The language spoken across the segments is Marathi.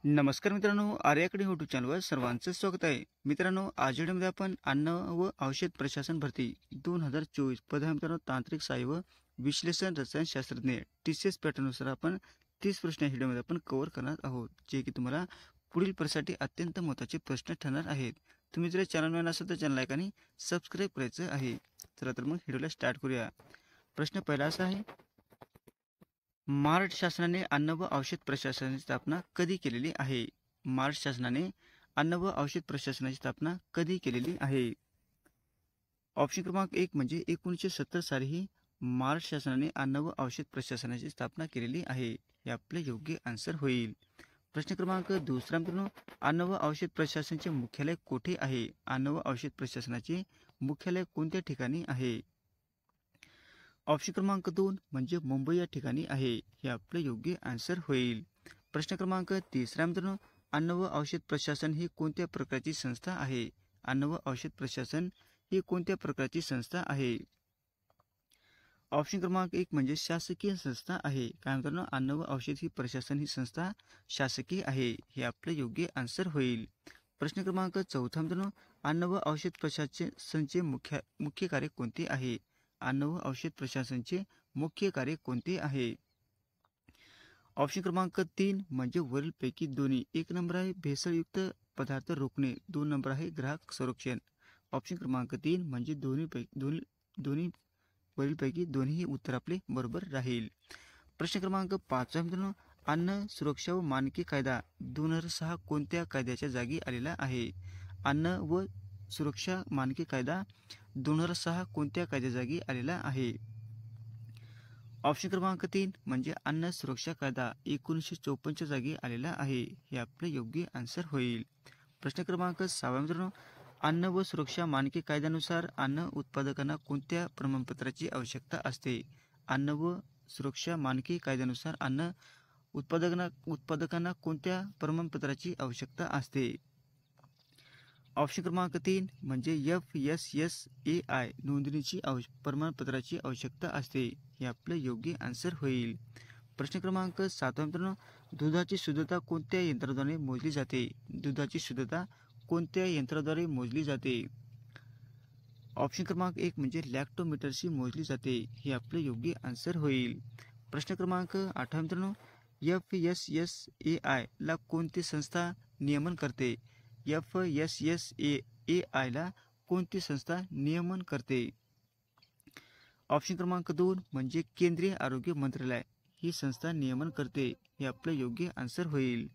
नमस्कार मित्रांनो, आर्याकडे यूट्यूब चॅनलवर सर्वांचं स्वागत आहे. मित्रांनो, आज व्हिडिओमध्ये आपण अन्न व औषध प्रशासन भरती 2024 पद आहे मित्रांनो, तांत्रिक सहाय्य व विश्लेषण रसायनशास्त्रज्ञ TCS पॅटर्ननुसार आपण 30 प्रश्न या व्हिडिओमध्ये आपण कव्हर करणार आहोत, जे की तुम्हाला पुढील परीक्षेसाठी अत्यंत महत्त्वाचे प्रश्न ठरणार आहेत. तुम्ही जर चॅनल नवीन असाल तर चॅनल लाईक आणि सबस्क्राईब करायचं आहे. चला तर मग व्हिडिओला स्टार्ट करूया. प्रश्न पहिला असा आहे, महाराष्ट्र शासनाने अन्न व औषध प्रशासनाची स्थापना कधी केलेली आहे? महाराष्ट्र शासनाने अन्न व औषध प्रशासनाची स्थापना कधी केलेली आहे? ऑप्शन क्रमांक 1 म्हणजे 1970 साली ही महाराष्ट्र शासनाने अन्न व औषध प्रशासनाची स्थापना केलेली आहे. हे आपले योग्य आन्सर होईल. प्रश्न क्रमांक दुसरा मित्रांनो, अन्न व औषध प्रशासनाचे मुख्यालय कोठे आहे? अन्न व औषध प्रशासनाचे मुख्यालय कोणत्या ठिकाणी आहे? ऑप्शन क्रमांक 2 म्हणजे मुंबई या ठिकाणी आहे. हे आपले योग्य आन्सर होईल. प्रश्न क्रमांक तिसरा मित्रांनो, अन्न व औषध प्रशासन ही कोणत्या प्रकारची संस्था आहे? अन्न व औषध प्रशासन ही कोणत्या प्रकारची संस्था आहे? ऑप्शन क्रमांक 1 म्हणजे शासकीय संस्था आहे. काय मित्रांनो, अन्न व औषध ही प्रशासन ही संस्था शासकीय आहे. हे आपले योग्य आन्सर होईल. प्रश्न क्रमांक चौथा मित्रांनो, अन्न व औषध प्रशासनाचे मुख्य कार्य कोणते आहे? अन्न व औषध प्रशासनाचे मुख्य कार्य कोणते आहे? ऑप्शन क्रमांक 3 म्हणजे वरीलपैकी दोन्ही. 1 नंबर आहे भेसळयुक्त पदार्थ रोखणे, 2 नंबर आहे ग्राहक संरक्षण. ऑप्शन क्रमांक 3 म्हणजे दोन्ही वरीलपैकी दोन्ही उत्तर आपले बरोबर राहील. प्रश्न क्रमांक 5 मित्रांनो, अन्न सुरक्षा व मानके कायदा 2006 कोणत्या कायद्याच्या जागी आलेला आहे? अन्न व सुरक्षा मानके कायदा 2006 कोणत्या कायद्याजागी आलेला आहे? ऑप्शन क्रमांक 3 म्हणजे अन्न सुरक्षा कायदा 1954 जागी आलेला आहे. हे आपले योग्य आन्सर होईल. प्रश्न क्रमांक 6 मित्रांनो, अन्न व सुरक्षा मानके कायद्यानुसार अन्न उत्पादकांना कोणत्या प्रमाणपत्राची आवश्यकता असते? अन्न व सुरक्षा मानके कायद्यानुसार अन्न उत्पादकांना कोणत्या प्रमाणपत्राची आवश्यकता असते? ऑप्शन क्रमांक 3 म्हणजे FSSAI नोंदणीची प्रमाणपत्राची आवश्यकता असते. हे आपले योग्य आन्सर होईल. प्रश्न क्रमांक 7 मित्रांनो, दुधाची शुद्धता कोणत्या यंत्राद्वारे मोजली जाते? दुधाची शुद्धता कोणत्या यंत्राद्वारे मोजली जाते? ऑप्शन क्रमांक 1 म्हणजे लॅक्टोमीटरशी मोजली जाते. हे आपले योग्य आन्सर होईल. प्रश्न क्रमांक 8 मित्रांनो, FSSAI ला कोणती संस्था नियमन करते? FSSAI ला कोणती संस्था नियमन करते? ऑप्शन क्रमांक 2 म्हणजे केंद्रीय आरोग्य मंत्रालय ही संस्था नियमन करते. हे आपले योग्य आन्सर होईल.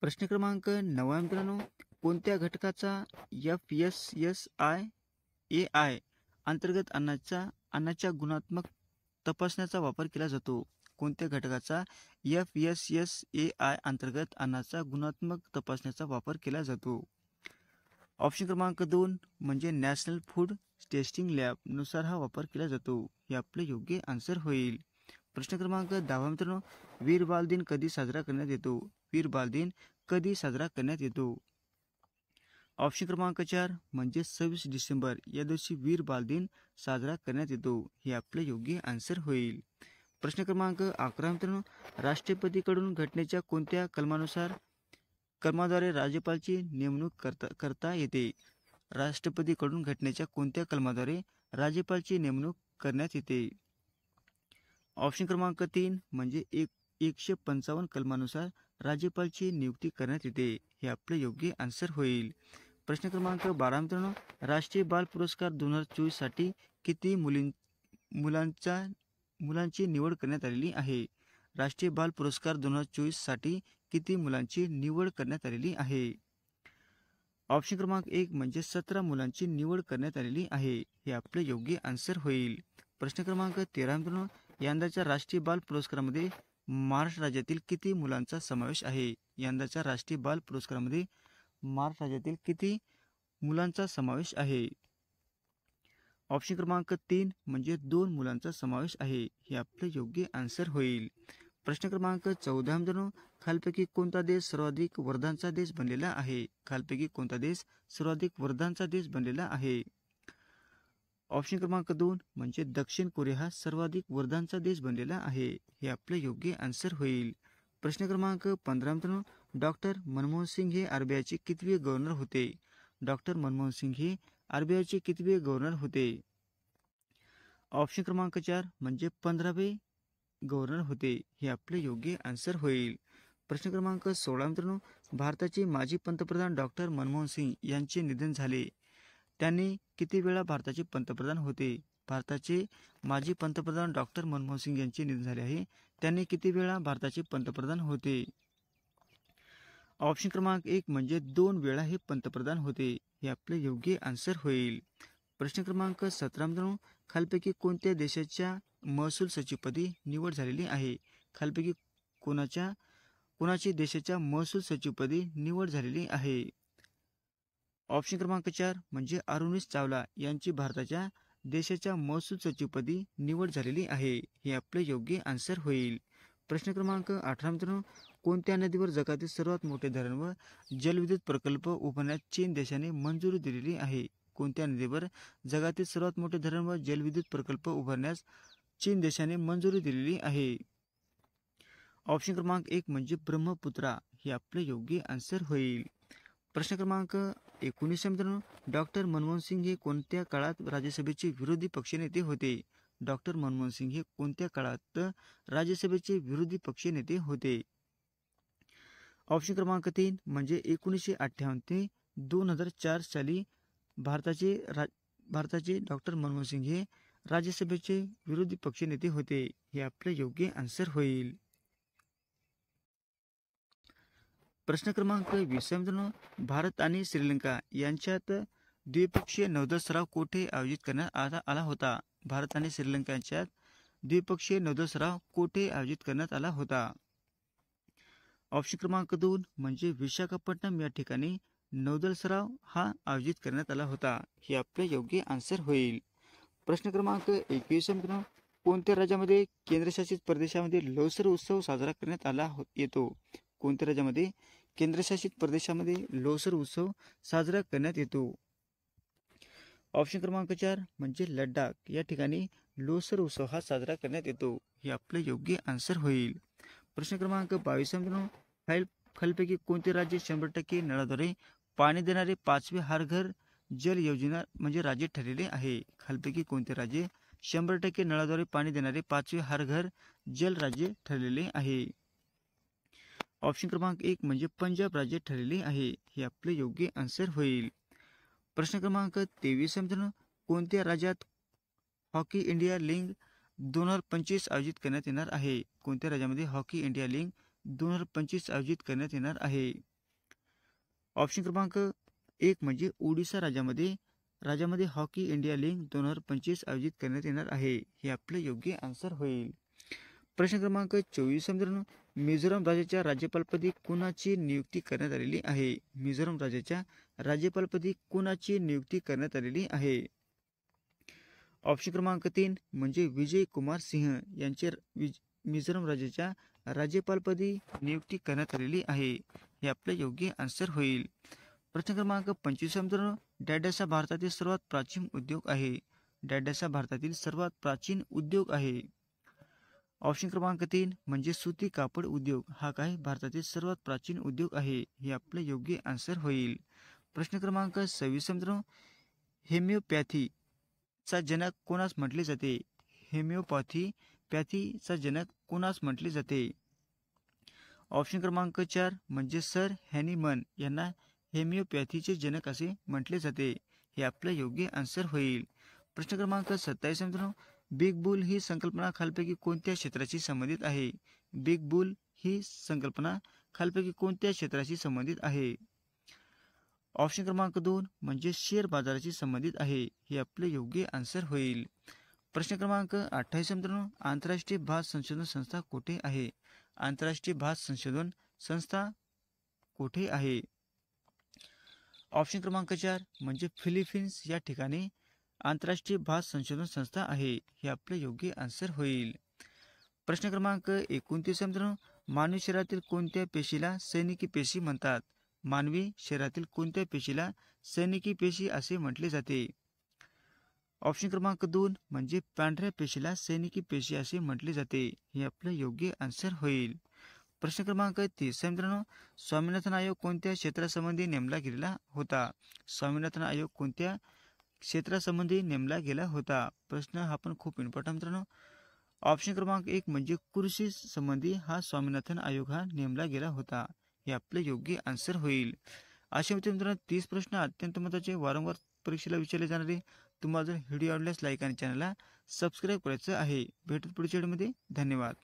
प्रश्न क्रमांक 9 मित्रांनो, कोणत्या घटकाचा FSSAI अंतर्गत अन्नाच्या गुणात्मक तपासण्याचा वापर केला जातो? कोणत्या घटकाचा FSSAI अंतर्गत अन्नाचा गुणात्मक तपासण्याचा वापर केला जातो? ऑप्शन क्रमांक 2 म्हणजे नॅशनल फूड टेस्टिंग लॅब नुसार हा वापर केला जातो. हे आपले योग्य आन्सर होईल. प्रश्न क्रमांक 10 मित्रांनो, वीर बाल दिन कधी साजरा करण्यात येतो? वीर बाल दिन कधी साजरा करण्यात येतो? ऑप्शन क्रमांक 4 म्हणजे 26 डिसेंबर या दिवशी वीर बाल दिन साजरा करण्यात येतो. हे आपले योग्य आन्सर होईल. प्रश्न क्रमांक 11 मित्रांनो, राष्ट्रपतीकडून घटनेच्या कोणत्या कलमाद्वारे राज्यपालची नेमणूक करता येते? राष्ट्रपतीकडून घटनेच्या कोणत्या कलमाद्वारे राज्यपालची नेमणूक करण्यात येते? ऑप्शन क्रमांक 3 म्हणजे 155 कलमानुसार राज्यपालची नियुक्ती करण्यात येते. हे आपले योग्य आन्सर होईल. प्रश्न क्रमांक 12 मित्रांनो, राष्ट्रीय बाल पुरस्कार 2024 साठी किती मुलांची निवड करण्यात आलेली आहे? राष्ट्रीय बाल पुरस्कार 2024 साठी किती मुलांची निवड करण्यात आलेली आहे? ऑप्शन क्रमांक 1 म्हणजे 17 मुलांची निवड करण्यात आलेली आहे. हे आपले योग्य आन्सर होईल. प्रश्न क्रमांक 13 मित्रांनो, यंदाच्या राष्ट्रीय बाल पुरस्कारामध्ये महाराष्ट्र राज्यातील किती मुलांचा समावेश आहे? यंदाच्या राष्ट्रीय बाल पुरस्कारामध्ये महाराष्ट्र राज्यातील किती मुलांचा समावेश आहे? ऑप्शन क्रमांक 3 म्हणजे 2 मुलांचा समावेश आहे. हे आपले योग्य आन्सर होईल. प्रश्न क्रमांक 14 मित्रांनो, खालपैकी कोणता देश सर्वाधिक वरदानचा देश बनलेला आहे? खालपैकी कोणता देश सर्वाधिक वरदानचा देश बनलेला आहे? ऑप्शन क्रमांक 2 म्हणजे दक्षिण कोरिया हा सर्वाधिक वरदानचा देश बनलेला आहे. हे आपले योग्य आन्सर होईल. प्रश्न क्रमांक 15 मित्रांनो, डॉक्टर मनमोहन सिंग हे आरबीआयचे कितवे गव्हर्नर होते? डॉक्टर मनमोहन सिंग हे आरबीआयचे कितवे गव्हर्नर होते? ऑप्शन क्रमांक 4 म्हणजे 15वे गव्हर्नर होते. हे आपले योग्य आन्सर होईल. प्रश्न क्रमांक 16 मित्रांनो, भारताचे माजी पंतप्रधान डॉक्टर मनमोहन सिंग यांचे निधन झाले. त्यांनी किती वेळा भारताचे पंतप्रधान होते? भारताचे माजी पंतप्रधान डॉक्टर मनमोहन सिंग यांचे निधन झाले आहे. त्यांनी किती वेळा भारताचे पंतप्रधान होते? ऑप्शन क्रमांक 1 म्हणजे 2 वेळा हे पंतप्रधान होते. हे आपले योग्य आन्सर होईल. प्रश्न क्रमांक 17 मित्रांनो, खालपैकी कोणत्या देशाच्या महसूल सचिवपदी निवड झालेली आहे? खालपैकी कोणाची देशाच्या महसूल सचिवपदी निवड झालेली आहे? ऑप्शन क्रमांक 4 म्हणजे अरुणिश चावला यांची भारताच्या देशाच्या महसूल सचिवपदी निवड झालेली आहे. हे आपले योग्य आन्सर होईल. प्रश्न क्रमांक 18 मित्रांनो, कोणत्या नदीवर जगातील सर्वात मोठे धरण व जलविद्युत प्रकल्प उभारण्यास चीन देशाने मंजुरी दिलेली आहे? कोणत्या नदीवर जगातील सर्वात मोठे धरण व जलविद्युत प्रकल्प उभारण्यास चीन देशाने मंजुरी दिलेली आहे? ऑप्शन क्रमांक 1 म्हणजे ब्रह्मपुत्रा. हे आपले योग्य आन्सर होईल. प्रश्न क्रमांक 19 मित्रांनो, डॉक्टर मनमोहन सिंग हे कोणत्या काळात राज्यसभेचे विरोधी पक्षनेते होते? डॉक्टर मनमोहन सिंग हे कोणत्या काळात राज्यसभेचे विरोधी पक्षनेते होते? ऑप्शन क्रमांक 3 म्हणजे 1958 ते 2004 साली भारताचे डॉक्टर मनमोहन सिंग हे राज्यसभेचे विरोधी पक्षनेते होते. हे आपले योग्य आन्सर होईल. प्रश्न क्रमांक 20 मित्रांनो, भारत आणि श्रीलंका यांच्यात द्विपक्षीय नौदल सराव कोठे आयोजित करण्यात आला होता? भारत आणि श्रीलंका यांच्यात द्विपक्षीय नौदल सराव कोठे आयोजित करण्यात आला होता? ऑप्शन क्रमांक 2 म्हणजे विशाखापट्टणम या ठिकाणी नौदल सराव हा आयोजित करण्यात आला होता. हे आपले योग्य आन्सर होईल. प्रश्न क्रमांक 21 मित्रांनो, कोणत्या राज्यामध्ये केंद्रशासित प्रदेशामध्ये लोसर उत्सव साजरा करण्यात आला येतो? कोणत्या राज्यामध्ये केंद्रशासित प्रदेशामध्ये लोसर उत्सव साजरा करण्यात येतो? ऑप्शन क्रमांक 4 म्हणजे लडाख या ठिकाणी लोसर उत्सव हा साजरा करण्यात येतो. हे आपले योग्य आन्सर होईल. प्रश्न क्रमांक 22 मित्रांनो, खालीलपैकी कोणते राज्य 100% नळाद्वारे पाणी देणारे 5वे हर घर जल योजना म्हणजे राज्य ठरलेले आहे? खालीलपैकी कोणते राज्य 100% नळाद्वारे पाणी देणारे 5वे हर घर जल राज्य ठरलेले आहे? ऑप्शन क्रमांक 1 म्हणजे पंजाब राज्य ठरलेले आहे. हे आपले योग्य आन्सर होईल. प्रश्न क्रमांक 23 मित्रांनो, कोणत्या राज्यात हॉकी इंडिया लीग 2025 आयोजित करण्यात येणार आहे? कोणत्या राज्यामध्ये हॉकी इंडिया लीग 2025 आयोजित करण्यात येणार आहे? ऑप्शन क्रमांक 1 म्हणजे ओडिशा राज्यामध्ये हॉकी इंडिया लीग 2025 आयोजित करण्यात येणार आहे. हे आपले योग्य आन्सर होईल. प्रश्न क्रमांक 24 मित्रांनो, मिझोराम राज्याच्या राज्यपालपदी कुणाची नियुक्ती करण्यात आलेली आहे? मिझोराम राज्याच्या राज्यपालपदी कुणाची नियुक्ती करण्यात आलेली आहे? ऑप्शन क्रमांक 3 म्हणजे विजय कुमार सिंह यांचे मिझोराम राज्याच्या राज्यपालपदी नियुक्ती करण्यात आलेली आहे. हे आपले योग्य आन्सर होईल. प्रश्न क्रमांक 25 मित्रांनो, डॅडासा भारतातील सर्वात प्राचीन उद्योग आहे. डॅडासा भारतातील सर्वात प्राचीन उद्योग आहे. ऑप्शन क्रमांक 3 म्हणजे सुती कापड उद्योग हा काय भारतातील सर्वात प्राचीन उद्योग आहे. हे आपले योग्य आन्सर होईल. प्रश्न क्रमांक 26 मित्रांनो, होमिओपॅथीचा जनक कोणास म्हटले जाते? होमिओपॅथीचा जनक कोणास म्हटले जाते? ऑप्शन क्रमांक 4 म्हणजे सर हॅनिमन यांना होमिओपॅथीचे जनक असे म्हटले जाते. हे आपले योग्य आन्सर होईल. प्रश्न क्रमांक 27 मित्रांनो, बिग बुल ही संकल्पना खालीलपैकी कोणत्या क्षेत्राशी संबंधित आहे? बिग बुल ही संकल्पना खालीलपैकी कोणत्या क्षेत्राशी संबंधित आहे? ऑप्शन क्रमांक 2 म्हणजे शेअर बाजाराशी संबंधित आहे. हे आपले योग्य आन्सर होईल. प्रश्न क्रमांक 28 मित्रांनो, आंतरराष्ट्रीय भात संशोधन संस्था कुठे आहे? आंतरराष्ट्रीय भात संशोधन संस्था कुठे आहे? ऑप्शन क्रमांक 4 म्हणजे फिलिपिन्स या ठिकाणी आंतरराष्ट्रीय भात संशोधन संस्था आहे. हे आपले योग्य आन्सर होईल. प्रश्न क्रमांक 29 मित्रांनो, मानवी शरीरातील कोणत्या पेशीला सैनिकी पेशी म्हणतात? मानवी शरीरातील कोणत्या पेशीला सैनिकी पेशी असे म्हटले जाते? ऑप्शन क्रमांक 2 म्हणजे पांढऱ्या पेशीला सैनिकी पेशी असे म्हटले जाते. हे आपले योग्य आन्सर होईल. प्रश्न क्रमांक 30 मित्रांनो, स्वामीनाथन आयोग कोणत्या क्षेत्रासंबंधी नेमला गेलेला होता? स्वामीनाथन आयोग कोणत्या क्षेत्रासंबंधी नेमला गेला होता? प्रश्न हा पण खूप इम्पॉर्टंट मित्रांनो. ऑप्शन क्रमांक 1 म्हणजे कृषी संबंधी हा स्वामीनाथन आयोग हा नेमला गेला होता. हे आपलं योग्य आन्सर होईल. अशा मित्रांनो 30 प्रश्न अत्यंत महत्त्वाचे, वारंवार परीक्षेला विचारले जाणारे. तुम्हाला जर व्हिडिओ आवडल्यास लाईक आणि चॅनलला सबस्क्राईब करायचं आहे. भेटू पुढच्या व्हिडिओमध्ये. धन्यवाद.